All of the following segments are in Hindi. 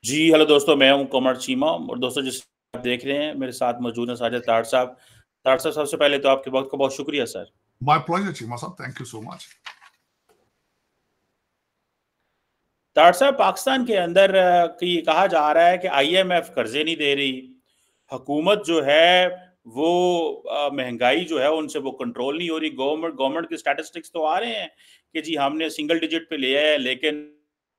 जी, हेलो दोस्तों, मैं हूं कमर चीमा और दोस्तों जिस आप देख रहे हैं मेरे साथ मौजूद हैं साजिद तार साहब। तार साहब, सबसे पहले तो आपके वक्त का बहुत शुक्रिया सर। My pleasure, Chima साहब, थैंक यू सो मच। तार साहब, पाकिस्तान के अंदर कि कहा जा रहा है कि IMF कर्जे नहीं दे रही, हुकूमत जो है वो महंगाई जो है उनसे वो कंट्रोल नहीं हो रही। गवर्नमेंट गवर्नमेंट के स्टैटिस्टिक्स तो आ रहे हैं कि जी हमने सिंगल डिजिट पे लिया है, लेकिन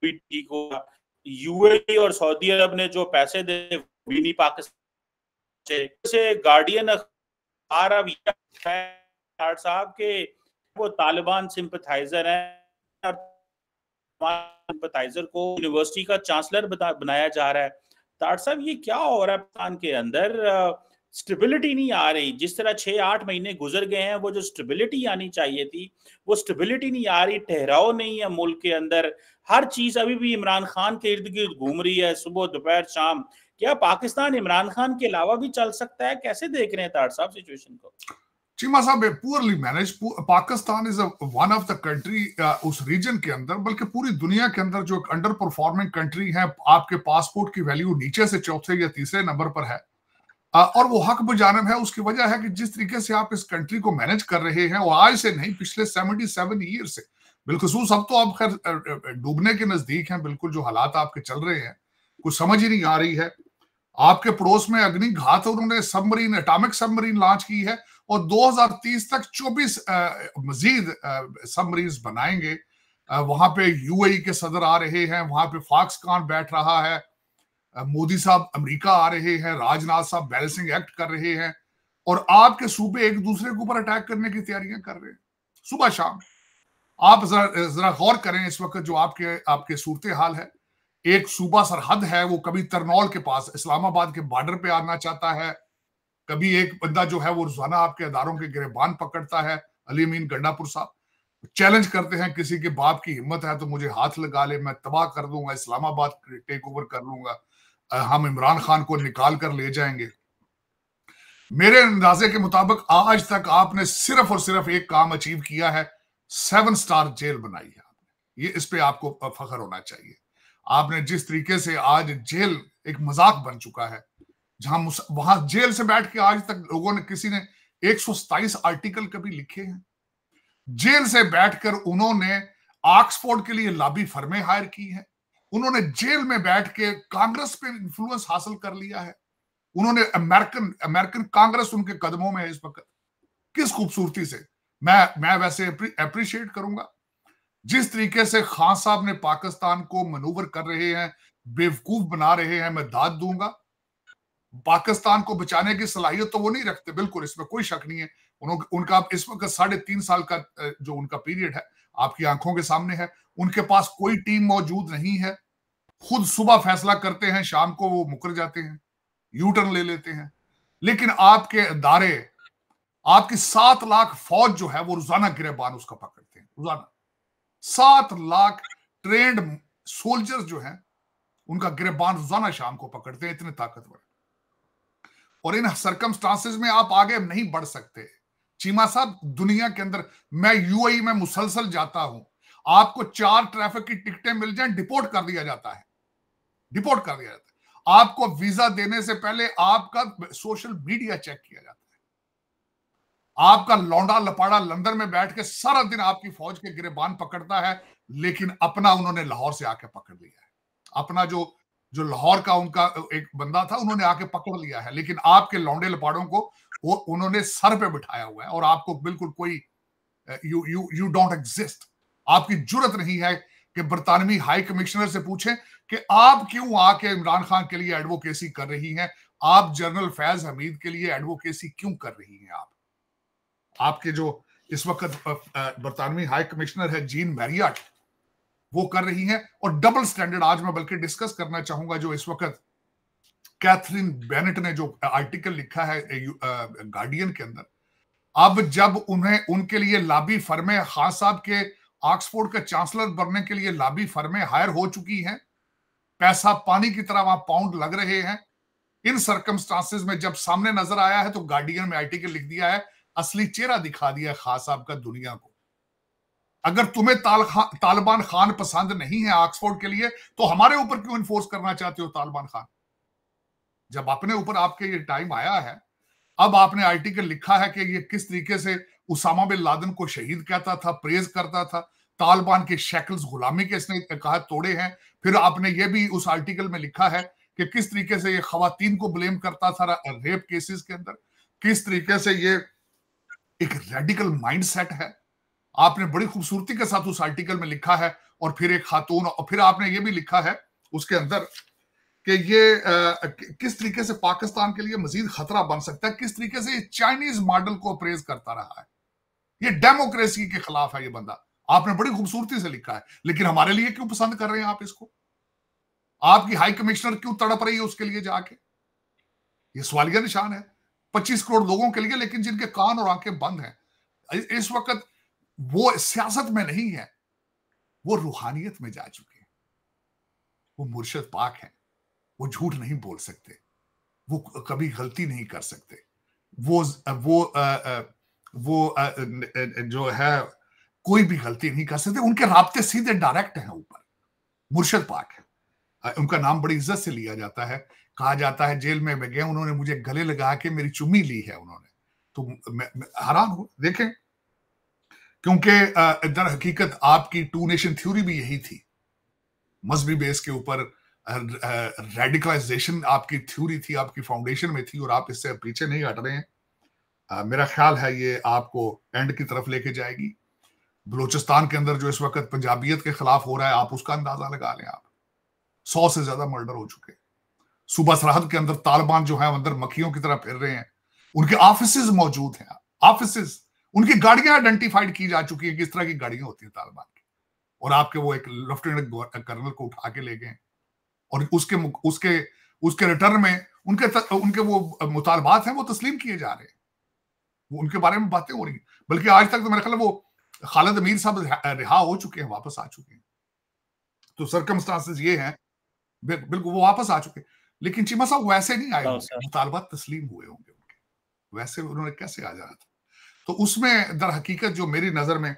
भी ठीक होगा। UAE और सऊदी अरब ने जो पैसे दे भी नहीं पाकिस्तान से। गार्डियन अखबार अब ये है साहब के वो तालिबान सिंपथाइजर हैं और सिंपथाइजर को यूनिवर्सिटी का चांसलर बनाया जा रहा है। तार साहब, ये क्या हो रहा है पाकिस्तान के अंदर? स्टेबिलिटी नहीं आ रही। जिस तरह 6-8 महीने गुजर गए हैं, वो जो स्टेबिलिटी आनी चाहिए थी वो स्टेबिलिटी नहीं आ रही। ठहराव नहीं है मुल्क के अंदर। हर चीज अभी भी इमरान खान के इर्द गिर्द घूम रही है, सुबह दोपहर शाम। क्या पाकिस्तान इमरान खान के अलावा भी चल सकता है? कैसे देख रहे हैं तार साहब सिचुएशन को? चीमा साहब, poorly manage. Pakistan is one of the country उस रीजन के अंदर, बल्कि पूरी दुनिया के अंदर, जो एक अंडर परफॉर्मिंग कंट्री है। आपके पासपोर्ट की वैल्यू नीचे से चौथे या तीसरे नंबर पर है, और वो हक बजानब है। उसकी वजह है कि जिस तरीके से आप इस कंट्री को मैनेज कर रहे हैं, वो आज से नहीं, पिछले 77 ईयर से। बिलखसूस अब तो आप खैर डूबने के नजदीक हैं। बिल्कुल जो हालात आपके चल रहे हैं, कुछ समझ ही नहीं आ रही है। आपके पड़ोस में अग्निघात, उन्होंने सबमरीन, एटॉमिक सबमरीन लॉन्च की है और 2030 तक 24 मजीद सबमरीन बनाएंगे। वहां पे UAE के सदर आ रहे हैं, वहां पे फॉक्सकॉन बैठ रहा है, मोदी साहब अमेरिका आ रहे हैं, राजनाथ साहब बैलेंसिंग एक्ट कर रहे हैं, और आपके सूबे एक दूसरे के ऊपर अटैक करने की तैयारियां कर रहे हैं सुबह शाम। आप जरा गौर करें इस वक्त जो आपके आपके सूरत हाल है। एक सूबा सरहद है, वो कभी तरनौल के पास इस्लामाबाद के बॉर्डर पे आना चाहता है, कभी एक बंदा जो है वो रोजाना आपके अदारों के गिरबान पकड़ता है। अली अमीन गंडापुर साहब चैलेंज करते हैं, किसी के बाप की हिम्मत है तो मुझे हाथ लगा ले, मैं तबाह कर दूंगा, इस्लामाबाद टेक ओवर कर लूंगा, हम इमरान खान को निकाल कर ले जाएंगे। मेरे अंदाजे के मुताबिक आज तक आपने सिर्फ और सिर्फ एक काम अचीव किया है, 7 स्टार जेल बनाई है आपने। ये इस पे आपको फख्र होना चाहिए। आपने जिस तरीके से आज जेल एक मजाक बन चुका है, जहां वहां जेल से बैठ के आज तक लोगों ने, किसी ने 127 आर्टिकल कभी लिखे हैं। जेल से बैठकर उन्होंने ऑक्सफोर्ड के लिए लॉबी फर्में हायर की है। उन्होंने जेल में बैठ के कांग्रेस पे इन्फ्लुएंस हासिल कर लिया है। उन्होंने अमेरिकन कांग्रेस उनके कदमों में है इस वक्त। किस खूबसूरती से मैं वैसे अप्रिशिएट करूंगा जिस तरीके से खान साहब ने पाकिस्तान को मनूवर कर रहे हैं, बेवकूफ बना रहे हैं। मैं दाद दूंगा। पाकिस्तान को बचाने की सलाहियत तो वो नहीं रखते, बिल्कुल, इसमें कोई शक नहीं है। उनका इस वक्त 3.5 साल का जो उनका पीरियड है आपकी आंखों के सामने है। उनके पास कोई टीम मौजूद नहीं है। खुद सुबह फैसला करते हैं, शाम को वो मुकर जाते हैं, यू टर्न ले लेते हैं। लेकिन आपके अदारे, आपकी 7 लाख फौज जो है वो रोजाना गिरबान उसका पकड़ते हैं। रोजाना 7 लाख ट्रेंड सोल्जर्स जो हैं उनका गिरबान रोजाना शाम को पकड़ते हैं। इतने ताकतवर। और इन सर्कमस्टांसेस में आप आगे नहीं बढ़ सकते। चीमा साहब, दुनिया के अंदर मैं UAE में मुसलसल जाता हूं, आपको 4 ट्रैफिक की टिकटें मिल जाएं, डिपोर्ट कर दिया जाता है। डिपोर्ट कर दिया जाता है। आपको वीजा देने से पहले आपका सोशल मीडिया चेक किया जाता है। आपका लौंडा लपाड़ा लंदन में बैठ के सारा दिन आपकी फौज के गिरबान पकड़ता है, लेकिन अपना उन्होंने लाहौर से आके पकड़ लिया है। अपना जो जो लाहौर का उनका एक बंदा था, उन्होंने आके पकड़ लिया है, लेकिन आपके लौंडे लपाड़ों को वो उन्होंने सर पे बिठाया हुआ है, और आपको बिल्कुल कोई यू डोंट एग्जिस्ट। आपकी जुर्रत नहीं है कि बरतानवी हाई कमिश्नर से पूछें कि आप क्यों आके इमरान खान के लिए एडवोकेसी कर रही हैं, आप जनरल फैज हमीद के लिए एडवोकेसी क्यों कर रही हैं। आपके जो इस वक्त बरतानवी हाई कमिश्नर है जीन मैरियट, वो कर रही हैं। और डबल स्टैंडर्ड आज मैं बल्कि डिस्कस करना चाहूंगा, जो इस वक्त कैथरीन बेनेट ने जो आर्टिकल लिखा है गार्डियन के अंदर। अब जब उन्हें उनके लिए लॉबी फर्में, खान साहब के ऑक्सफोर्ड का चांसलर बनने के लिए लॉबी फर्में हायर हो चुकी हैं, पैसा पानी की तरह वहां पाउंड लग रहे हैं। इन सर्कमस्टांसेस में जब सामने नजर आया है तो गार्डियन में आर्टिकल लिख दिया है, असली चेहरा दिखा दिया खान साहब का दुनिया को। अगर तुम्हें तालिबान खान पसंद नहीं है ऑक्सफोर्ड के लिए, तो हमारे ऊपर क्यों इन्फोर्स करना चाहते हो तालिबान खान? जब अपने ऊपर आपके ये टाइम आया है, अब आपने आर्टिकल लिखा है कि ये किस तरीके से उसामा बिन लादेन को शहीद कहता था, प्रेज करता था, तालिबान के शैकल्स गुलामी के इसने कहा तोड़े हैं। फिर आपने ये भी उस आर्टिकल में लिखा है कि किस तरीके से ये खवातीन को ब्लेम करता था रेप केसेस के अंदर, किस तरीके से ये एक रेडिकल माइंडसेट है। आपने बड़ी खूबसूरती के साथ उस आर्टिकल में लिखा है। और फिर एक खातून, और फिर आपने ये भी लिखा है उसके अंदर कि ये किस तरीके से पाकिस्तान के लिए मजीद खतरा बन सकता है, किस तरीके से ये चाइनीज मॉडल को अप्रेज करता रहा है, ये डेमोक्रेसी के खिलाफ है ये बंदा। आपने बड़ी खूबसूरती से लिखा है, लेकिन हमारे लिए क्यों पसंद कर रहे हैं आप इसको? आपकी हाई कमिश्नर क्यों तड़प रही है उसके लिए जाके? ये सवालिया निशान है 25 करोड़ लोगों के लिए, लेकिन जिनके कान और आंखें बंद हैं इस वक्त, वो सियासत में नहीं है, वो रूहानियत में जा चुके हैं। वो मुर्शद पाक है, वो झूठ नहीं बोल सकते, वो कभी गलती नहीं कर सकते, वो जो है कोई भी गलती नहीं कर सकते। उनके राब्ते सीधे डायरेक्ट हैं ऊपर। मुर्शद पाक है, उनका नाम बड़ी इज्जत से लिया जाता है। कहा जाता है जेल में गए, उन्होंने मुझे गले लगा के मेरी चुम्मी ली है उन्होंने। तो मैं हैरान हूं, देखें, क्योंकि दर हकीकत आपकी टू नेशन थ्योरी भी यही थी, मजहबी बेस के ऊपर रेडिकलाइजेशन आपकी थ्योरी थी, आपकी फाउंडेशन में थी, और आप इससे पीछे नहीं हट रहे हैं। मेरा ख्याल है ये आपको एंड की तरफ लेके जाएगी। बलूचिस्तान के अंदर जो इस वक्त पंजाबियत के खिलाफ हो रहा है, आप उसका अंदाजा लगा लें। आप 100 से ज्यादा मर्डर हो चुके। सूबा सरहद के अंदर तालिबान जो है अंदर मक्खियों की तरह फिर रहे हैं। उनके ऑफिसेज मौजूद हैं, ऑफिसेज, उनकी गाड़ियां आइडेंटिफाइड की जा चुकी है किस तरह की गाड़ियां होती हैं तालिबान की। और आपके वो एक लेफ्टिनेंट कर्नल को उठा के ले गए, और उसके उसके उसके रिटर्न में उनके वो मुतालबात हैं वो तस्लीम किए जा रहे हैं, वो उनके बारे में बातें हो रही हैं। बल्कि आज तक तो मेरा ख्याल है वो खालिद अमीर साहब रिहा हो चुके हैं, वापस आ चुके हैं। तो सर्कमस्टांसेस ये हैं, बिल्कुल वो वापस आ चुके हैं। लेकिन चीमा साहब वैसे नहीं आए होंगे, मुतालबात तस्लीम हुए होंगे उनके, वैसे उन्होंने कैसे आ जाना था? तो उसमें दर हकीकत जो मेरी नजर में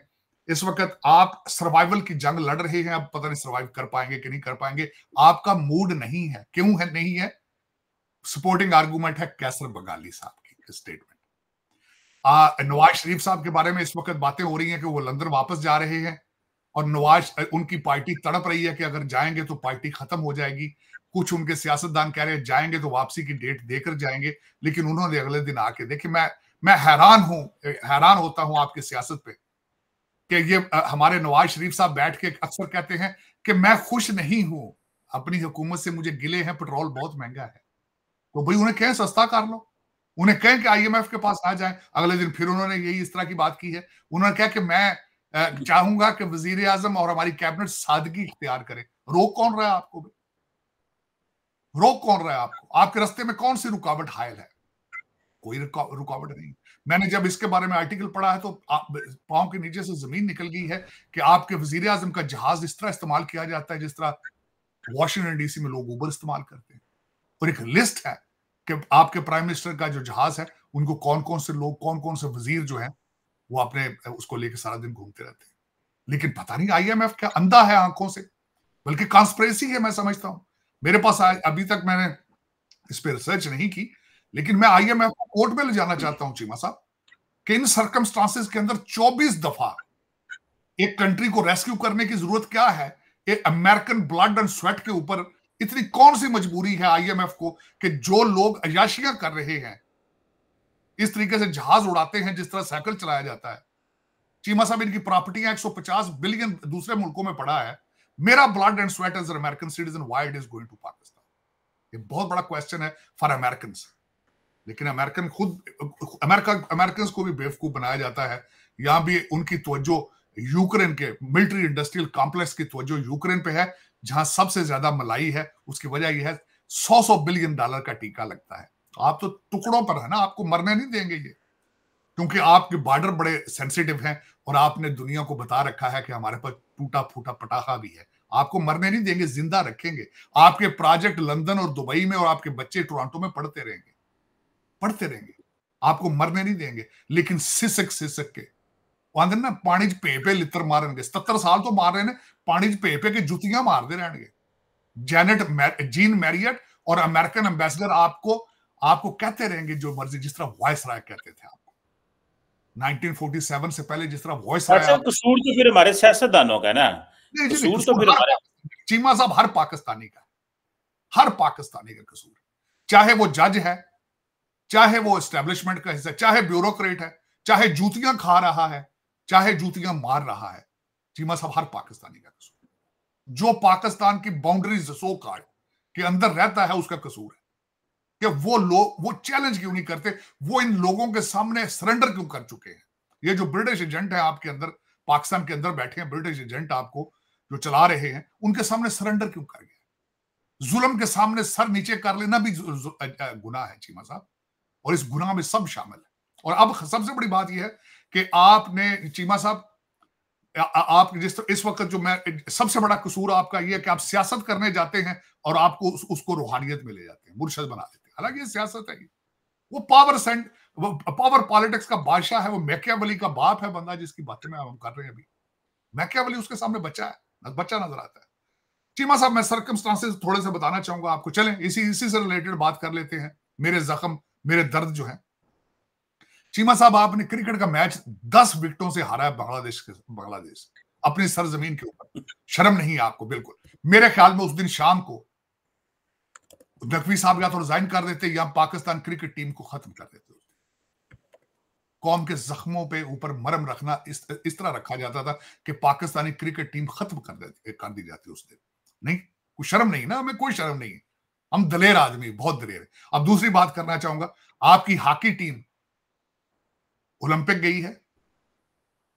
इस वक्त आप सर्वाइवल की जंग लड़ रहे हैं। अब पता नहीं सर्वाइव कर पाएंगे कि नहीं कर पाएंगे। आपका मूड नहीं है, क्यों है नहीं है? सपोर्टिंग आर्गुमेंट है कैसर बगाली साहब की स्टेटमेंट। नवाज शरीफ साहब के बारे में इस वक्त बातें हो रही हैं कि वो लंदन वापस जा रहे हैं, और नवाज उनकी पार्टी तड़प रही है कि अगर जाएंगे तो पार्टी खत्म हो जाएगी। कुछ उनके सियासतदान कह रहे हैं जाएंगे तो वापसी की डेट देकर जाएंगे, लेकिन उन्होंने अगले दिन आके, देखिए मैं हैरान होता हूं आपकी सियासत पे कि ये हमारे नवाज शरीफ साहब बैठ के अक्सर कहते हैं कि मैं खुश नहीं हूं अपनी हुकूमत से, मुझे गिले हैं, पेट्रोल बहुत महंगा है। तो भाई उन्हें कहें सस्ता कर लो, उन्हें कहें कि IMF के पास आ जाए। अगले दिन फिर उन्होंने यही इस तरह की बात की है। उन्होंने कहा कि मैं चाहूंगा कि वजीर आजम और हमारी कैबिनेट सादगी इख्तियार करे। रोक कौन रहा है आपको? रोक कौन रहा है आपको? आपके रास्ते में कौन सी रुकावट हायल है? कोई रुकावट नहीं। मैंने जब इसके बारे में आर्टिकल पढ़ा है तो पांव के नीचे से जमीन निकल गई है कि आपके वजीर आजम का जहाज इस तरह इस्तेमाल किया जाता है जिस तरह वॉशिंगटन DC में लोग उबर इस्तेमाल करते हैं। और एक लिस्ट है कि आपके प्राइम मिनिस्टर का जो जहाज है उनको कौन कौन से लोग, कौन कौन से वजीर जो है वो अपने उसको लेकर सारा दिन घूमते रहते हैं। लेकिन पता नहीं IMF क्या अंधा है आंखों से, बल्कि कॉन्स्पिरेसी है, मैं समझता हूं। मेरे पास अभी तक मैंने इस पर रिसर्च नहीं की, लेकिन मैं IMF को कोर्ट में ले जाना चाहता हूं चीमा साहब कि इन सर्कमस्टांसेस के अंदर 24 दफा एक कंट्री को रेस्क्यू करने की जरूरत क्या है? एक अमेरिकन ब्लड एंड स्वेट के ऊपर इतनी कौन सी मजबूरी है IMF को कि जो लोग अयाशियां कर रहे हैं, इस तरीके से जहाज उड़ाते हैं जिस तरह साइकिल चलाया जाता है। चीमा साहब इनकी प्रॉपर्टियां 150 बिलियन दूसरे मुल्कों में पड़ा है। मेरा blood and sweat as an American citizen, why it is going to Pakistan? ये बहुत बड़ा क्वेश्चन है फॉर अमेरिकन। लेकिन अमेरिकन को भी बेवकूफ बनाया जाता है। यहां भी उनकी तवज्जो यूक्रेन के मिलिट्री इंडस्ट्रियल कॉम्प्लेक्स की तवज्जो यूक्रेन पे है, जहां सबसे ज्यादा मलाई है। उसकी वजह यह है 100 बिलियन डॉलर का टीका लगता है। आप तो टुकड़ों पर है ना, आपको मरने नहीं देंगे ये, क्योंकि आपके बॉर्डर बड़े सेंसिटिव हैं और आपने दुनिया को बता रखा है कि हमारे पास टूटा फूटा पटाखा भी है। आपको मरने नहीं देंगे, जिंदा रखेंगे। आपके प्रोजेक्ट लंदन और दुबई में और आपके बच्चे टोरंटो में पढ़ते रहेंगे, आपको मरने नहीं देंगे। लेकिन सिसक के आंदे ना पानी च पे लित्र मारनगे, 77 साल तो मार रहे ने, पानी च पे के जुतियां मारते रहेंगे। जीन मैरियट और अमेरिकन एम्बेसडर आपको कहते रहेंगे जो मर्जी, जिस तरह वॉइस राय कहते थे आपको 1947 से पहले, जिस तरह वॉइस राय। कसूर तो फिर हमारे सियासतदानों का ना, कसूर तो फिर हमारे, चीमा साहब हर पाकिस्तानी का, हर पाकिस्तानी का कसूर, चाहे वो जज है, चाहे वो एस्टेब्लिशमेंट का हिस्सा, चाहे ब्यूरोक्रेट है, चाहे जूतियां खा रहा है, चाहे जूतियां मार रहा है, चीमा साहब हर पाकिस्तानी का कसूर। जो पाकिस्तान की बाउंड्रीज सो कॉल्ड के अंदर रहता है उसका कसूर है कि वो लोग वो चैलेंज क्यों नहीं करते, वो इन लोगों के सामने सरेंडर क्यों कर चुके हैं। ये जो ब्रिटिश एजेंट है आपके अंदर, पाकिस्तान के अंदर बैठे हैं ब्रिटिश एजेंट आपको जो चला रहे हैं, उनके सामने सरेंडर क्यों कर गए। जुल्म के सामने सर नीचे कर लेना भी गुनाह है चीमा साहब, और इस गुनाह में सब शामिल है। और अब सबसे बड़ी बात यह है कि आपने चीमा साहब, आप जिस इस वक्त जो मैं, सबसे बड़ा कसूर आपका यह है कि आप सियासत करने जाते हैं और आपको उसको रूहानियत में ले जाते हैं, मुर्शद बना देते हैं। हालांकि ये सियासत है, वो पावर पॉलिटिक्स का बादशाह है, वो मैकियावेली का बाप है बंदा जिसकी बातें में हम कर रहे हैं अभी। मैकियावेली उसके सामने बच्चा है, बच्चा नजर आता है। चीमा साहब मैं सर्कमस्टांसेस थोड़े से बताना चाहूंगा आपको, चलें इसी से रिलेटेड बात कर लेते हैं। मेरे जख्म, मेरे दर्द जो है, चीमा साहब आपने क्रिकेट का मैच 10 विकेटों से हारा है बांग्लादेश अपनी सरजमीन के ऊपर। शर्म नहीं है आपको बिल्कुल। मेरे ख्याल में उस दिन शाम को नकवी साहब या तो रिजाइन कर देते या पाकिस्तान क्रिकेट टीम को खत्म कर देते। कौम के जख्मों पे ऊपर मरहम रखना इस तरह रखा जाता था कि पाकिस्तानी क्रिकेट टीम खत्म कर दी जाती उस दिन। नहीं, कोई शर्म नहीं ना, हमें कोई शर्म नहीं है, हम दलेर आदमी, बहुत दलेर है। अब दूसरी बात करना चाहूंगा, आपकी हॉकी टीम ओलंपिक गई है,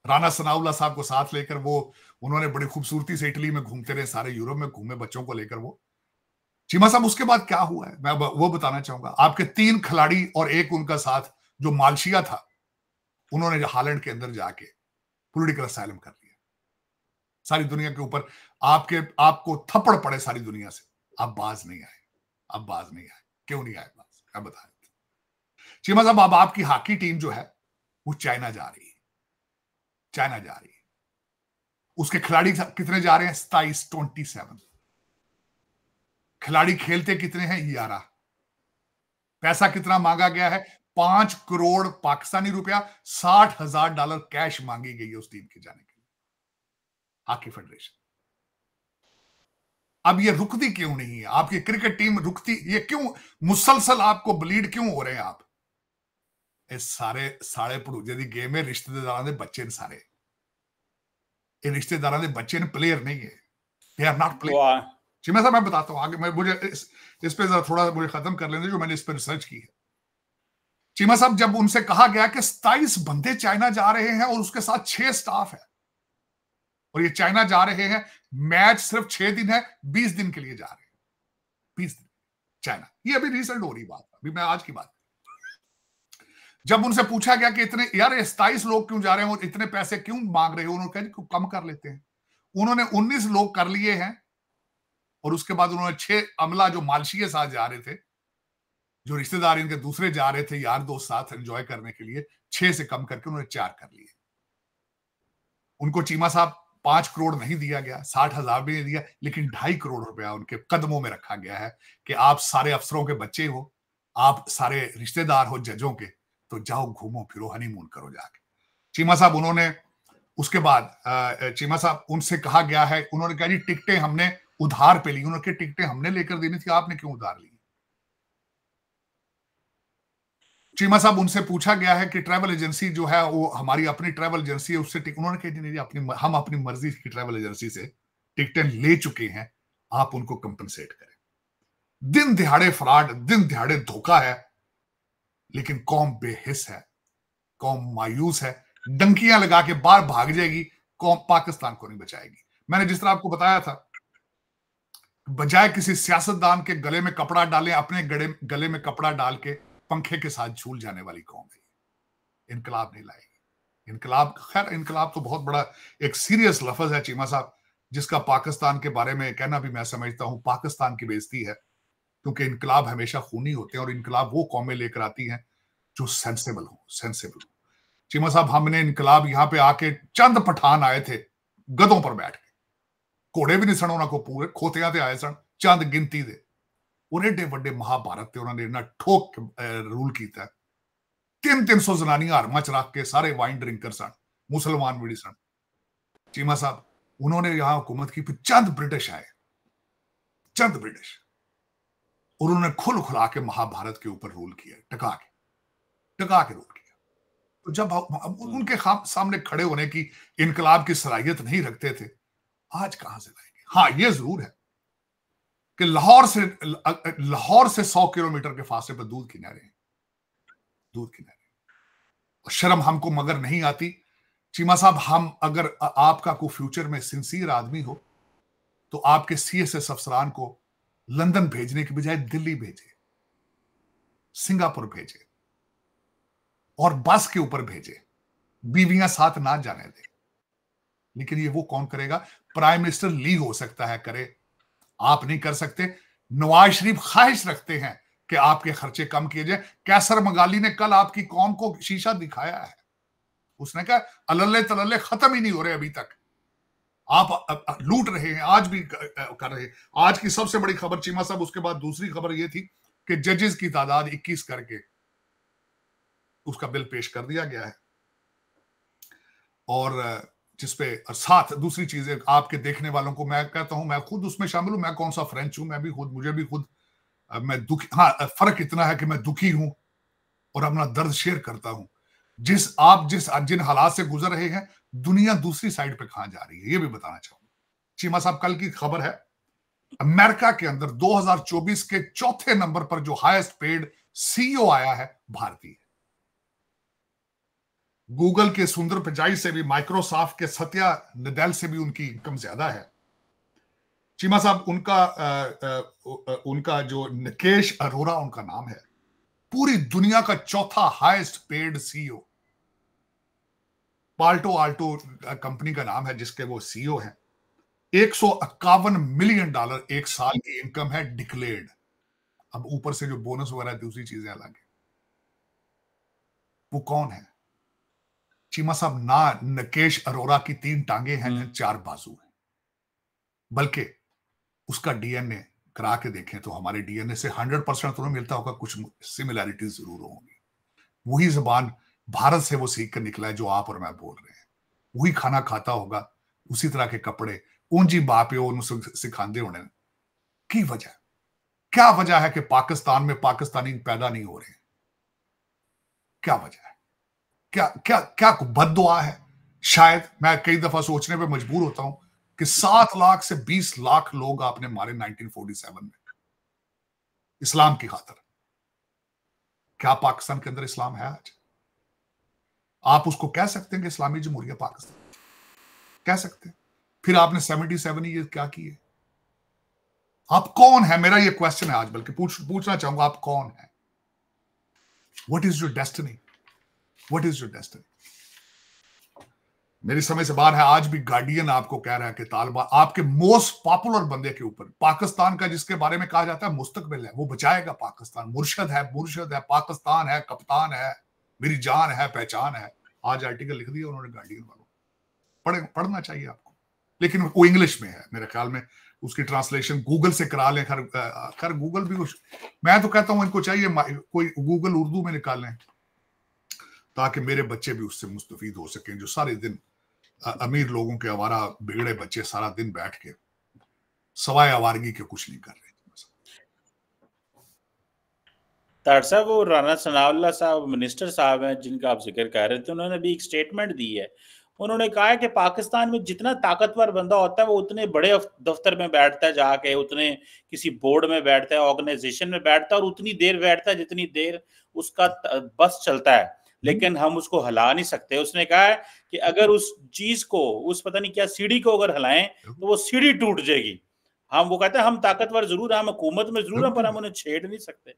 राना सनाउल्लाह साहब को साथ लेकर, वो उन्होंने बड़ी खूबसूरती से इटली में घूमते रहे, सारे यूरोप में घूमे बच्चों को लेकर वो। चीमा साहब उसके बाद क्या हुआ है मैं वो बताना चाहूंगा। आपके 3 खिलाड़ी और एक उनका साथ जो मालशिया था, उन्होंने हालैंड के अंदर जाके पॉलिटिकल असाइलम कर लिया। सारी दुनिया के ऊपर आपको थप्पड़ पड़े सारी दुनिया से, आप बाज नहीं आए, अब बाज नहीं आए। क्यों नहीं आए बाज, क्या बता रहे। चीमा साहब अब आपकी हॉकी टीम जो है वो चाइना जा रही है, चाइना जा रही है। उसके खिलाड़ी कितने जा रहे हैं? 27 खिलाड़ी खेलते कितने हैं? 11। पैसा कितना मांगा गया है? 5 करोड़ पाकिस्तानी रुपया, $60,000 कैश मांगी गई है उस टीम के जाने के लिए, हॉकी फेडरेशन। अब ये रुकती क्यों नहीं है आपकी क्रिकेट टीम? रुकती ये क्यों? मुसलसल आपको ब्लीड क्यों हो रहे हैं आप? सारे भड़ूजे दी गेम है, रिश्तेदारां दे बच्चे ने सारे, ये रिश्तेदारां दे बच्चे ने, प्लेयर नहीं है, they are not player. Cheema Sahab मैं बताता हूं आगे, मैं मुझे इस पे थोड़ा मुझे खत्म कर लेने जो मैंने इस पर रिसर्च की है। चीमा साहब जब उनसे कहा गया कि 27 बंदे चाइना जा रहे हैं और उसके साथ 6 स्टाफ है, और ये चाइना जा रहे हैं, मैच सिर्फ 6 दिन है, 20 दिन के लिए जा रहे हैं, 20 दिन चाइना। ये अभी रिसेंट हो रही बात, अभी मैं आज की बात। जब उनसे पूछा गया कि इतने यार 27 लोग क्यों जा रहे हैं और इतने पैसे क्यों मांग रहे हो, उन्होंने कहा कम कर लेते हैं। उन्होंने 19 लोग कर लिए हैं, और उसके बाद उन्होंने 6 अमला जो मालशिया साथ जा रहे थे, जो रिश्तेदार इनके दूसरे जा रहे थे यार दोस्त साथ एंजॉय करने के लिए, 6 से कम करके उन्होंने 4 कर लिए। उनको चीमा साहब 5 करोड़ नहीं दिया गया, 60,000 भी नहीं दिया, लेकिन 2.5 करोड़ रुपया उनके कदमों में रखा गया है कि आप सारे अफसरों के बच्चे हो, आप सारे रिश्तेदार हो जजों के, तो जाओ घूमो फिरो, हनीमून करो जाके। चीमा साहब उन्होंने उसके बाद चीमा साहब उनसे कहा गया है, उन्होंने कहा जी टिकटें हमने उधार पे ली। उन्होंने कहा टिकटें हमने लेकर देनी थी, आपने क्यों उधार ली? चीमा साहब उनसे पूछा गया है कि ट्रैवल एजेंसी जो है वो हमारी अपनी ट्रैवल एजेंसी है, उससे उन्होंने कहा नहीं, हम अपनी मर्जी की ट्रैवल एजेंसी से टिकटें ले चुके हैं, आप उनको कंपनसेट करें। दिन दिहाड़े फ्रॉड, दिन दिहाड़े धोखा है, लेकिन कौम बेहिस है, कौम मायूस है, डंकियां लगा के बाहर भाग जाएगी, कौम पाकिस्तान को नहीं बचाएगी। मैंने जिस तरह आपको बताया था, बजाय किसी सियासतदान के गले में कपड़ा डालें, अपने गले में कपड़ा डाल के पंखे के साथ झूल जाने वाली कौम है। इनकलाब नहीं लाएगी। इनकलाब, खैर इनकलाब तो बहुत बड़ा एक सीरियस लफ्ज है चीमा साहब, जिसका पाकिस्तान के बारे में कहना भी मैं समझता हूं पाकिस्तान की बेइज्जती है, क्योंकि इनकलाब हमेशा खूनी होते हैं और इनकलाब वो कौमें लेकर आती हैं जो सेंसेबल हो। चीमा साहब, हमने इनकलाब यहां पे आके, चंद पठान आए थे गधों पर बैठ के, घोड़े भी नहीं सन उन्होंने को, पूरे खोतियां ते आए सन, चंद गिनती दे। और एडे वड्डे महाभारत ते उन्होंने इन्ना ठोक रूल किया। 300 जनानियां हरमा च रख के, सारे वाइन ड्रिंकर सन, मुसलमान भी सन। चीमा साहब, उन्होंने यहां हुकूमत की, फिर चंद ब्रिटिश आए, चंद ब्रिटिश, और उन्होंने खुल खुला के महाभारत के ऊपर रूल किया, टका के रूल किया। तो जब उनके सामने खड़े होने की इनकलाब की सलाहियत नहीं रखते थे, आज कहां से लाएंगे? हाँ, यह जरूर है कि लाहौर से 100 किलोमीटर के फासले पर दूध की नहरें, और शर्म हमको मगर नहीं आती। चीमा साहब, हम अगर आपका कोई फ्यूचर में सिंसियर आदमी हो तो आपके CSS अफसरान को लंदन भेजने की बजाय दिल्ली भेजे, सिंगापुर भेजे, और बस के ऊपर भेजे, बीवियां साथ ना जाने दे। लेकिन ये वो कौन करेगा? प्राइम मिनिस्टर ली हो सकता है करे, आप नहीं कर सकते। नवाज शरीफ ख्वाहिश रखते हैं कि आपके खर्चे कम किए जाए। कैसर मगाली ने कल आपकी कौम को शीशा दिखाया है, उसने कहा अल्ले तलल्ले खत्म ही नहीं हो रहे अभी तक, आप लूट रहे हैं, आज भी कर रहे हैं। आज की सबसे बड़ी खबर चीमा साहब, उसके बाद दूसरी खबर यह थी कि जजेस की तादाद 21 करके उसका बिल पेश कर दिया गया है। और जिसपे साथ दूसरी चीजें, आपके देखने वालों को मैं कहता हूं, मैं खुद उसमें शामिल हूं, मैं कौन सा फ्रेंच हूं, मुझे भी खुद मैं दुखी, हाँ फर्क इतना है कि मैं दुखी हूं और अपना दर्द शेयर करता हूं। जिन हालात से गुजर रहे हैं, दुनिया दूसरी साइड पे कहां जा रही है, ये भी बताना चाहूंगा। चीमा साहब, कल की खबर है, अमेरिका के अंदर 2024 के चौथे नंबर पर जो हाईएस्ट पेड CEO आया है, भारतीय। गूगल के सुंदर पिचाई से भी, माइक्रोसॉफ्ट के सत्या नडेल से भी उनकी इनकम ज्यादा है। चीमा साहब, उनका जो निकेश अरोरा उनका नाम है, पूरी दुनिया का चौथा highest paid CEO। Palo Alto company का नाम है जिसके वो CEO हैं। $151 मिलियन एक साल की इनकम है डिक्लेयर्ड। अब ऊपर से जो बोनस वगैरह दूसरी चीजें अलग है। वो कौन है? चीमा साहब, ना निकेश अरोरा की 3 टांगे हैं, न 4 बाजू हैं, बल्कि उसका DNA करा के देखें तो हमारे DNA से 100% तो नहीं मिलता होगा, कुछ सिमिलैरिटीज जरूर होंगी। वही जबान भारत से वो सीख कर निकला है जो आप और मैं बोल रहे हैं, वही खाना खाता होगा, उसी तरह के कपड़े, ऊंची बाप सिखाते होने की वजह, क्या वजह है कि पाकिस्तान में पाकिस्तानी पैदा नहीं हो रहे? क्या वजह है? क्या क्या क्या बद्दुआ है? शायद मैं कई दफा सोचने पे मजबूर होता हूं कि 7 लाख से 20 लाख लोग आपने मारे 1947 में इस्लाम की खातिर। क्या पाकिस्तान के अंदर इस्लाम है आज? आप उसको कह सकते हैं कि इस्लामी जमहूरियत पाकिस्तान कह सकते हैं? फिर आपने 77 ईयर क्या किए? आप कौन है? मेरा ये क्वेश्चन है आज, बल्कि पूछना चाहूंगा, आप कौन है? What is your destiny? What is your destiny? मेरी समझ से बाहर है। आज भी गार्डियन आपको कह रहा है कि तालिबान आपके मोस्ट पॉपुलर बंदे के ऊपर, पाकिस्तान का जिसके बारे में कहा जाता है मुस्तकबिल है, वो बचाएगा पाकिस्तान, मुर्शद है पाकिस्तान है, कप्तान है, मेरी जान है, पहचान है। आज आर्टिकल लिख दिया उन्होंने गार्डियन वालों, पढ़ना चाहिए आपको, लेकिन वो इंग्लिश में है। मेरे ख्याल में उसकी ट्रांसलेशन गूगल से करा लें। खैर गूगल भी मैं तो कहता हूं इनको चाहिए कोई गूगल उर्दू में निकाल लें ताकि मेरे बच्चे भी उससे मुस्तफीद हो सकें, जो सारे दिन अमीर लोगों के आवारा बिगड़े बच्चे सारा दिन बैठ के सवाए आवारगी के कुछ नहीं कर रहे। तार साहब, वो राना सनाउल्लाह साहब मिनिस्टर साहब हैं जिनका आप जिक्र कर रहे थे, उन्होंने भी एक स्टेटमेंट दी है। उन्होंने कहा है कि पाकिस्तान में जितना ताकतवर बंदा होता है वो उतने बड़े दफ्तर में बैठता है जाके, उतने किसी बोर्ड में बैठता है, ऑर्गेनाइजेशन में बैठता है, और उतनी देर बैठता है जितनी देर उसका बस चलता है, लेकिन हम उसको हिला नहीं सकते। उसने कहा है कि अगर उस चीज को, उस पता नहीं क्या सीढ़ी को अगर हिलाएं तो वो सीढ़ी टूट जाएगी। वो कहते हैं हम ताकतवर जरूर हैं, हम हुकूमत में जरूर हैं, पर हम उन्हें छेड़ नहीं सकते।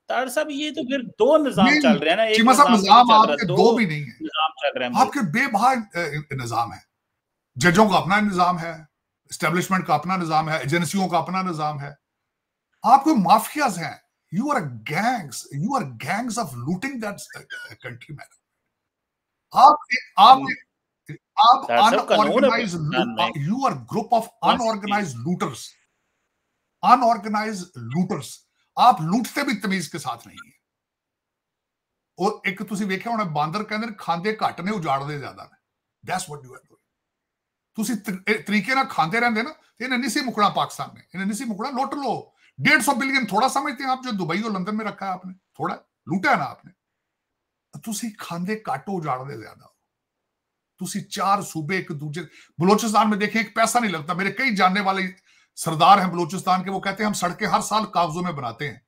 तार साहब, ये तो फिर 2 निजाम चल रहे हैं ना, एक निजाम आपके 2 भी नहीं है, निजाम चल रहे हैं, आपके बेबहार निजाम है। जजों का अपना निजाम है, एस्टेब्लिशमेंट का अपना निजाम है, एजेंसियों का अपना निजाम है। आपको माफियाज हैं, you are gangs of looting that country, man. आप साहब कानून है अनऑर्गेनाइज, पाकिस्तान में? यू आर ग्रुप ऑफ कौन सी चीज? Unorganised looters, unorganised looters. आप लूटते भी तमीज के साथ नहीं है। और एक ਤੁਸੀਂ ਵੇਖਿਆ ਹੋਣਾ ਬਾਂਦਰ ਕਹਿੰਦੇ ਨੇ ਖਾਂਦੇ ਘੱਟ ਨੇ ਉਜਾੜਦੇ ਜ਼ਿਆਦਾ ਨੇ। That's what you are doing. ਤੁਸੀਂ ਤਰੀਕੇ ਨਾਲ ਖਾਂਦੇ ਰਹਿੰਦੇ ਨਾ, ਇਹਨੇ नहीं सी मुकना पाकिस्तान ने, इन्हें नहीं सी मुकना। लूट लो 150 बिलियन थोड़ा समझते हैं आप, जो दुबई और लंदन में रखा है आपने, थोड़ा लूटा है ना आपने। ਤੁਸੀਂ खांदे घट उजाड़ते ज्यादा। ਤੁਸੀਂ चार सूबे एक दूसरे, बलोचिस्तान में देखें एक पैसा नहीं लगता। मेरे कई जानने वाले सरदार हैं बलोचिस्तान के, वो कहते हैं हम सड़कें हर साल कागजों में बनाते हैं,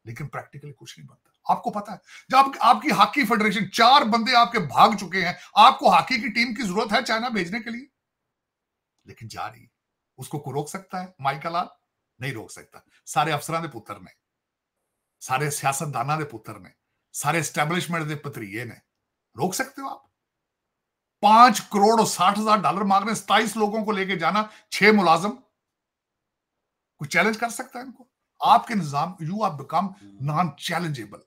लेकिन प्रैक्टिकली कुछ नहीं बनता। आपको पता है जब आपकी हॉकी फेडरेशन 4 बंदे आपके भाग चुके हैं, आपको हॉकी की टीम की जरूरत है चाइना भेजने के लिए, लेकिन जा रही है। उसको को रोक सकता है माइकल लाल? नहीं रोक सकता। सारे अफसरां दे पुत्र ने, सारे सियासतदाना दे पुत्र ने, सारे एस्टैब्लिशमेंट दे पतरीए ने। रोक सकते हो आप? 5 करोड़ और 60,000 डॉलर मांग रहे हैं, 27 लोगों को लेके जाना, 6 मुलाजम। कोई चैलेंज कर सकता है इनको? आपके निजाम, you are become non challengeable,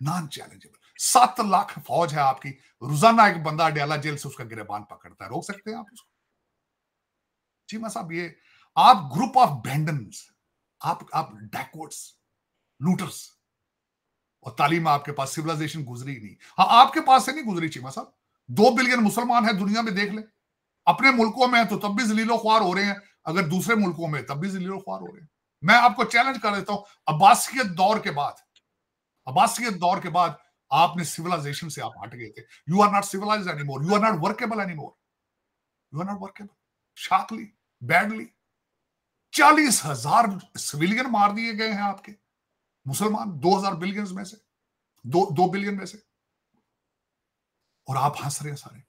non challengeable. 7 lakh फौज है आपकी, रोजाना एक बंदा अडयाला जेल से उसका गिरबान पकड़ता है। रोक सकते हैं आप उसको? चीमा साहब, ये आप ग्रुप ऑफ बैंडन्स, आप बैकवर्ड्स, लूटर्स, और तालीम आपके पास, सिविलाइजेशन गुजरी नहीं। हाँ, आपके पास से नहीं गुजरी चीमा साहब। 2 बिलियन मुसलमान है दुनिया में, देख ले। अपने मुल्कों में तो तब भी जलीलो ख्वार हो रहे हैं, अगर दूसरे मुल्कों में तब भी जलीलो ख्वार हो रहे हैं। मैं आपको चैलेंज कर देता हूं, अब्बासियत दौर के बाद, अब्बासियत दौर के बाद आपने सिविलाइजेशन से आप हट गए थे। You are not civilised anymore, you are not workable anymore, you are not workable. Sharply, badly 40,000 civilian मार दिए गए हैं आपके मुसलमान, 2000 बिलियन में से, 2 बिलियन में से। और आप हंस रहे हैं सारे।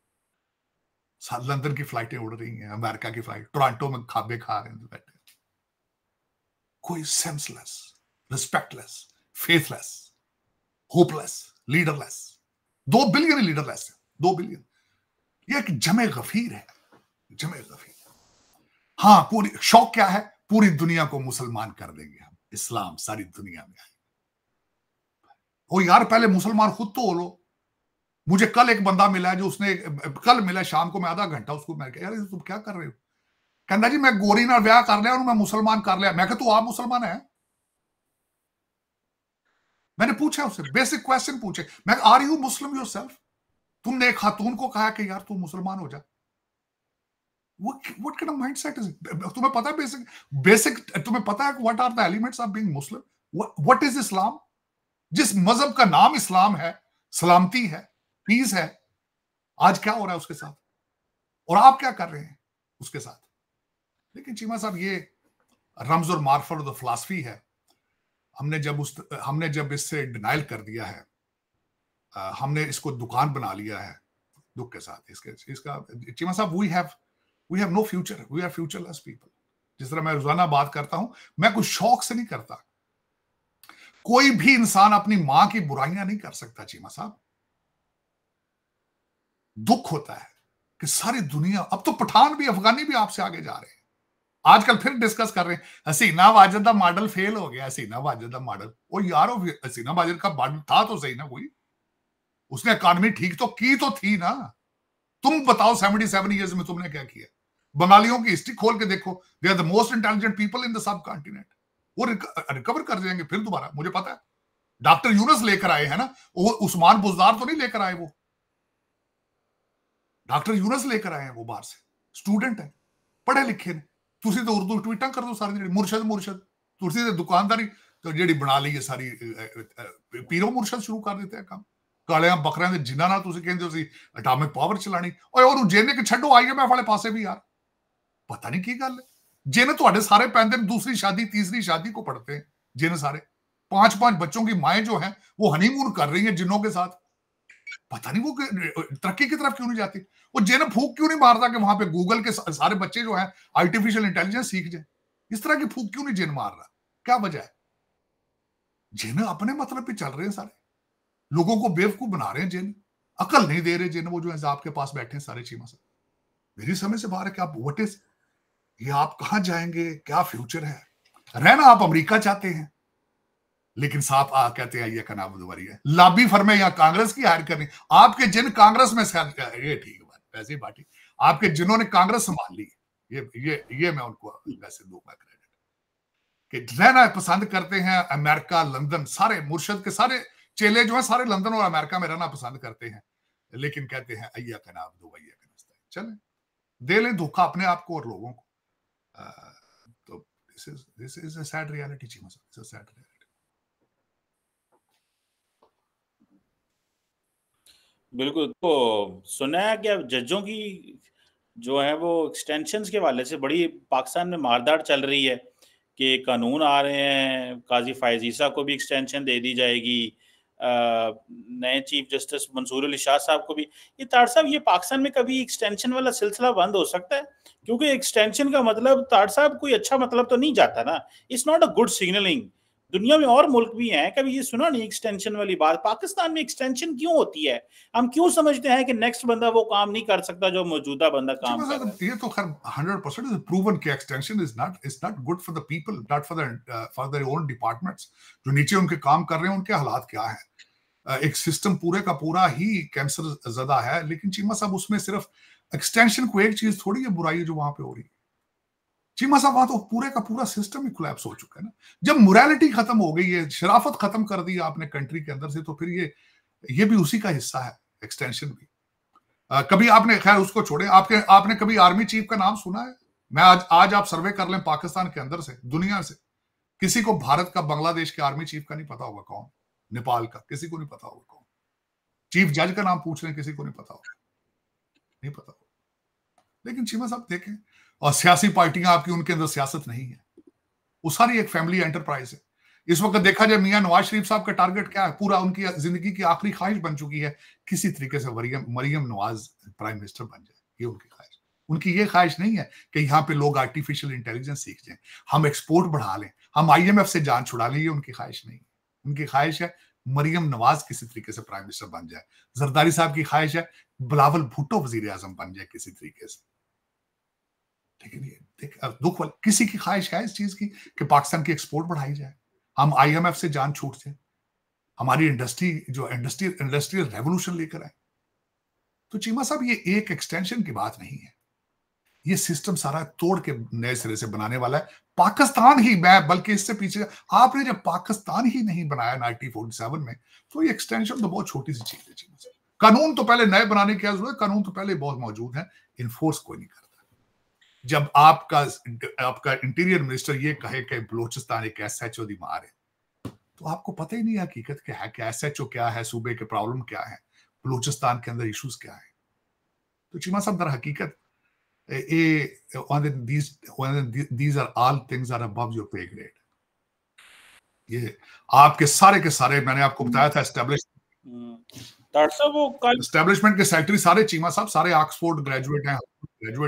लंदन की फ्लाइटें उड़ रही हैं, अमेरिका की फ्लाइट, टोरंटो में खाबे खा रहे हैं बैठे। कोई senseless, respectless, faithless, hopeless, leaderless. 2 billion leaderless है, 2 बिलियन। ये एक जमे गफीर है, जमे गफीर। हाँ, पूरी शौक क्या है? पूरी दुनिया को मुसलमान कर देंगे हम, इस्लाम सारी दुनिया में आए। ओ यार, पहले मुसलमान खुद तो हो लो। मुझे कल एक बंदा मिला है, जो उसने कल मिला शाम को, मैं आधा घंटा उसको, मैं कहा यार तुम क्या कर रहे हो? कहता जी मैं गोरी नाल ब्याह कर लिया और मैं मुसलमान कर लिया। मैं कहा तू आप मुसलमान है? मैंने पूछा उससे, बेसिक क्वेश्चन पूछे, मैं आर यू मुस्लिम योरसेल्फ? तुमने एक खातून को कहा कि यार तू मुसलमान हो जा। What kind of mindset is it? तुम्हें पता है बेसिक तुम्हें पता है what are the elements of being Muslim? What is Islam? जिस मजहब का नाम इस्लाम है, सलामती है, पीस है, आज क्या हो रहा है उसके साथ? और आप क्या कर रहे हैं उसके साथ? लेकिन चीमा साहब, ये रम्ज और मार्फर द फिलॉसफी है। हमने जब इससे डिनाइल कर दिया है, हमने इसको दुकान बना लिया है दुख के साथ। इसका चीमा साहब, we have no future, we are futureless people। जिस तरह मैं रोजाना बात करता हूं, मैं कुछ शौक से नहीं करता। कोई भी इंसान अपनी मां की बुराइयां नहीं कर सकता चीमा साहब। दुख होता है कि सारी दुनिया, अब तो पठान भी, अफगानी भी आपसे आगे जा रहे हैं। आजकल फिर डिस्कस कर रहे हैं हसीना वाजिद का मॉडल फेल हो गया, हसीना वाजिद का मॉडल। ओ यार, हसीना वाजिद का मॉडल था तो सही ना कोई, उसने इकॉनमी ठीक तो की तो थी ना। तुम बताओ 77 ईयर्स में तुमने क्या किया? बंगालियों की हिस्ट्री खोल के देखो, they are the most intelligent people in the subcontinent. वो रिकवर कर जाएंगे फिर दोबारा, मुझे पता है। डॉक्टर यूनुस लेकर आए हैं ना, वो उस्मान बुजदार तो नहीं लेकर आए, वो डॉक्टर यूनुस लेकर आए हैं, वो बाहर से स्टूडेंट है, पढ़े लिखे ने। तुसी तो उर्दू ट्वीटा कर दो सारी, मुर्शद तुसी तो दुकानदारी तो जी बना ली है सारी, पीरो मुर्शद शुरू कर देते हैं काम। कालियां बकरियां दे जिन्हां नाल तुसी कहंदे हो सी एटॉमिक पावर चलानी, ओए ओनू जेने के छड्डो, IMF वाले पासे भी यार पता नहीं की गल है। जिन तुहाडे सारे पैंदे दूसरी शादी तीसरी शादी को पढ़ते हैं, जिन सारे 5-5 बच्चों की माएं जो हैं वो हनीमून कर रही हैं जिन्नों के साथ। पता नहीं वो तरक्की की तरफ क्यों नहीं जाती। वो जिन फूक क्यों नहीं मारता कि वहां पे गूगल के सारे बच्चे जो हैं आर्टिफिशियल इंटेलिजेंस सीख जाए। इस तरह की फूक क्यों नहीं जिन मार रहा? क्या वजह है? जिन अपने मतलब पे चल रहे हैं, सारे लोगों को बेवकूफ बना रहे हैं जिन, अकल नहीं दे रहे जिन, वो जो है आपके पास बैठे हैं सारे चीमा से। मेरी समझ से बाहर है कि आप व्हाट इज ये, आप कहां जाएंगे, क्या फ्यूचर है? रहना आप अमेरिका चाहते हैं, लेकिन साहब कहते हैं ये का नाम दुबारी है लॉबी फर्में या कांग्रेस की हायर करनी। आपके जिन कांग्रेस में ये ठीक है वैसे ही बाटी आपके जिन्होंने कांग्रेस संभाल ली ये मैं उनको वैसे दूंगा क्रेडिट कि रहना पसंद करते हैं। अमेरिका लंदन सारे मुर्शद के सारे चेले जो है सारे लंदन और अमेरिका में रहना पसंद करते हैं, लेकिन कहते हैं अय्या का नाम दो अय्या का नाश्ता। चले दे लें धोखा अपने आप को और लोगों को। तो this is a sad reality ji, it's a sad reality. बिल्कुल। तो सुना है कि अब जजों की जो है वो एक्सटेंशंस के वाले से बड़ी पाकिस्तान में मारदार चल रही है कि कानून आ रहे हैं, काजी फायज ईसा को भी एक्सटेंशन दे दी जाएगी, नए चीफ जस्टिस मंसूर अली शाह साहब को भी। ये तार साहब ये पाकिस्तान में कभी एक्सटेंशन वाला सिलसिला बंद हो सकता है? क्योंकि एक्सटेंशन का मतलब तार साहब कोई अच्छा मतलब तो नहीं जाता ना, it's not a good signalling. दुनिया में और मुल्क भी हैं, कभी ये सुना नहीं एक्सटेंशन वाली बात। पाकिस्तान में एक्सटेंशन क्यों होती है? हम क्यों समझते हैं कि नेक्स्ट बंदा वो काम नहीं कर सकता जो मौजूदा बंदा काम कर रहा है? ये तो खैर 100% इज प्रूवन कि extension is not good for the people, not for their own departments. जो नीचे उनके काम कर रहे हैं उनके हालात क्या है। एक सिस्टम पूरे का पूरा ही कैंसर ज़दा है, लेकिन चीमा साहब उसमें सिर्फ एक्सटेंशन को एक चीज थोड़ी है बुराई है जो वहां पे हो रही है। चीमा साहब वहां तो पूरे का पूरा सिस्टम ही कोलैप्स हो चुका है ना। जब मोरालिटी खत्म हो गई है, शराफत खत्म कर दी आपने कंट्री के अंदर से, तो फिर ये भी उसी का हिस्सा है एक्सटेंशन भी। कभी आपने खैर उसको छोड़े, आपने कभी आर्मी चीफ का नाम सुना है? मैं आज आप सर्वे कर लें पाकिस्तान के अंदर से दुनिया से, किसी को भारत का बांग्लादेश के आर्मी चीफ का नहीं पता होगा कौन, नेपाल का किसी को नहीं पता होगा कौन, चीफ जज का नाम पूछ रहे हैं किसी को नहीं पता होगा, नहीं पता होगा। लेकिन चीमा साहब देखें, और सियासी पार्टियां आपकी उनके अंदर सियासत नहीं है, वो सारी एक फैमिली एंटरप्राइज है। इस वक्त देखा जाए मियां नवाज शरीफ साहब का टारगेट क्या है, पूरा उनकी जिंदगी की आखिरी ख्वाहिश बन चुकी है किसी तरीके से मरियम नवाज प्राइम मिनिस्टर बन जाए। ये उनकी ख्वाहिश, उनकी ये ख्वाहिश नहीं है कि यहाँ पे लोग आर्टिफिशियल इंटेलिजेंस सीख जाएं, हम एक्सपोर्ट बढ़ा लें, हम IMF से जान छुड़ा लें। ये उनकी ख्वाहिश नहीं है। उनकी ख्वाहिश है मरियम नवाज किसी तरीके से प्राइम मिनिस्टर बन जाए। जरदारी साहब की ख्वाहिश है बिलावल भुट्टो वजीर आजम बन जाए किसी तरीके से। लेकिन ये दुख वाली किसी की ख्वाहिश है इस चीज की कि पाकिस्तान की एक्सपोर्ट बढ़ाई जाए, हम IMF से जान छूट जाए, हमारी इंडस्ट्रियल रेवोल्यूशन लेकर आए। तो चीमा साहब ये एक एक्सटेंशन की बात नहीं है, ये सिस्टम सारा तोड़ के नए सिरे से बनाने वाला है पाकिस्तान ही। मैं बल्कि इससे पीछे आपने जब पाकिस्तान ही नहीं बनाया 1947 में, तो ये एक्सटेंशन तो बहुत छोटी सी चीज है चीमा साहब। कानून तो पहले नए बनाने की जरूरत है, कानून तो पहले बहुत मौजूद है, इन्फोर्स कोई नहीं करता। जब आपका इंटीरियर मिनिस्टर ये कहे कि बलोचिस्तान एक SHO दी मार है, तो आपको पता ही नहीं हकीकत क्या है कि SHO क्या है, सूबे के प्रॉब्लम क्या है, बलूचिस्तान के अंदर इश्यूज क्या है। तो चीमा साहब दर हकीकत these are all things are above your pay grade। ये आपके सारे के सारे, मैंने आपको बताया था एस्टेब्लिशमेंट के सेक्रेटरी सारे चीमा साहब सारे ऑक्सफोर्ड ग्रेजुएट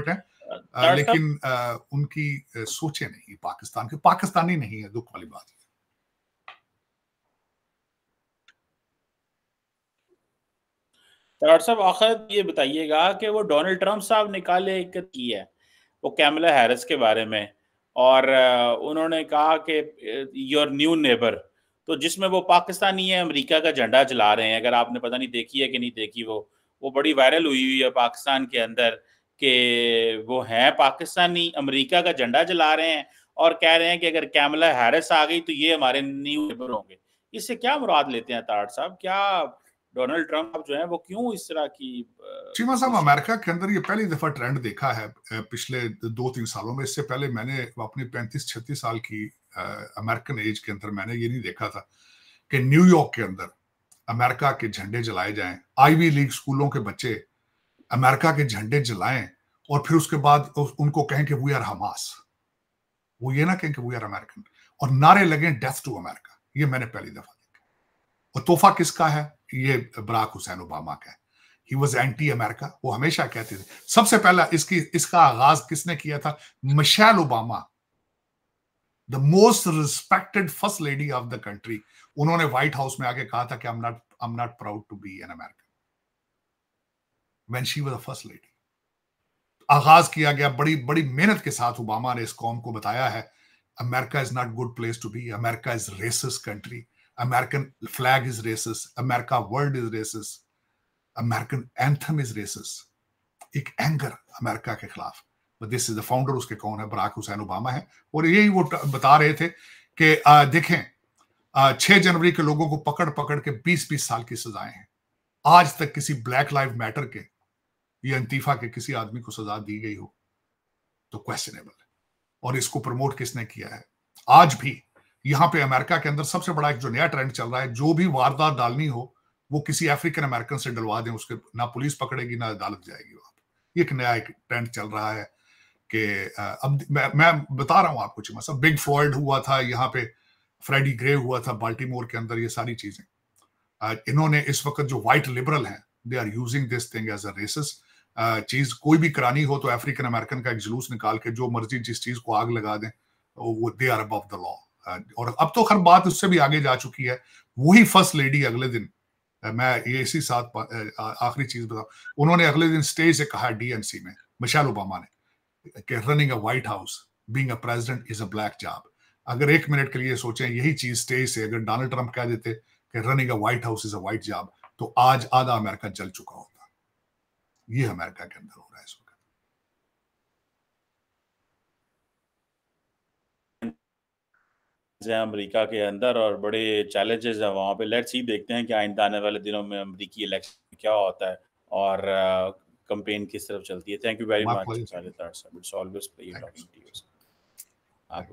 हैं, लेकिन उनकी सोचे नहीं पाकिस्तान के, पाकिस्तानी नहीं है। दुख वाली बात है। डॉक्टर साहब आखिर ये बताइएगा कि वो डोनाल्ड ट्रंप साहब ने कल एक की है वो कैमला हैरिस के बारे में, और उन्होंने कहा कि योर न्यू नेबर, तो जिसमें वो पाकिस्तानी है अमेरिका का झंडा जला रहे हैं। अगर आपने पता नहीं देखी है कि नहीं देखी, वो बड़ी वायरल हुई है पाकिस्तान के अंदर कि वो हैं पाकिस्तानी अमेरिका का झंडा जला रहे हैं और कह रहे हैं कि अगर कैमला हैरिस आ गई तो ये हमारे न्यू नेबर होंगे। इससे क्या मुराद लेते हैं ताड़ साहब? क्या डोनाल्ड ट्रंप जो है वो क्यों इस तरह की चीमा साहब अमेरिका के अंदर ये पहली दफा ट्रेंड देखा है पिछले 2-3 सालों में। इससे पहले मैंने अपनी 35-36 साल की अमेरिकन एज के अंदर मैंने ये नहीं देखा था कि न्यूयॉर्क के अंदर अमेरिका के झंडे जलाए जाएं, आईवी लीग स्कूलों के बच्चे अमेरिका के झंडे जलाएं और फिर उसके बाद उनको कहें कि वी आर हमास, वो ये ना कहें कि वी आर अमेरिकन, और नारे लगे डेथ टू अमेरिका। ये मैंने पहली दफा देखा। और तोहफा किसका है? ये बराक हुसैन ओबामा का है। ही वॉज एंटी अमेरिका, वो हमेशा कहते थे। सबसे पहला इसका आगाज किसने किया था? Michelle Obama, the most respected first lady of the country. उन्होंने व्हाइट हाउस में आके कहा था कि I am not proud to be an American when she was the first lady. आगाज किया गया बड़ी बड़ी मेहनत के साथ। ओबामा ने इस कौम को बताया है America is not good place to be, America is racist country, American flag is racist, America word is racist, American anthem is racist. एक एंगर अमेरिका के खिलाफ। दिस इज द फाउंडर, उसके कौन है? बराक हुसैन ओबामा है। और यही वो बता रहे थे कि देखें 6 जनवरी के लोगों को पकड़ पकड़ के 20-20 साल की सजाएं हैं। आज तक किसी ब्लैक लाइव मैटर के या अंतीफा के किसी आदमी को सजा दी गई हो तो क्वेश्चनेबल है। और इसको प्रमोट किसने किया है? आज भी यहां पे अमेरिका के अंदर सबसे बड़ा एक जो नया ट्रेंड चल रहा है, जो भी वारदात डालनी हो वो किसी अफ्रीकन अमेरिकन से डलवा दें, उसके ना पुलिस पकड़ेगी ना अदालत जाएगी। वहां पे एक नया एक ट्रेंड चल रहा है कि अब मैं बता रहा हूं आपको चीमा साहब, बिग फ्लॉयड हुआ था यहाँ पे, फ्रेडी ग्रे हुआ था बाल्टीमोर के अंदर, ये सारी चीजें इन्होंने इस वक्त जो व्हाइट लिबरल हैं they are using this thing as a racist चीज। कोई भी करानी हो तो अफ्रीकन अमेरिकन का एक जुलूस निकाल के जो मर्जी जिस चीज को आग लगा दें, वो they are above the law. और अब तो हर बात उससे भी आगे जा चुकी है। वही फर्स्ट लेडी अगले दिन, मैं ये इसी साथ आखिरी चीज बताऊं, उन्होंने अगले दिन स्टेज से कहा डीएनसी में, मिशेल ओबामा ने, कि running a white house, being a president is a black job. अगर 1 मिनट के लिए सोचें, यही चीज स्टेज से अगर डोनाल्ड ट्रंप कह देते कि running a white house is a white job, तो आज आधा अमेरिका जल चुका होता। ये अमेरिका के अंदर हो रहा है इस वक्त। अमेरिका के अंदर और बड़े चैलेंजेस है वहां पे। लेट्स सी, देखते हैं कि आइंदा आने वाले दिनों में अमेरिकी इलेक्शन क्या होता है और कैंपेन किस तरफ चलती है। Thank you very much. It's always pleasure talking to you. आप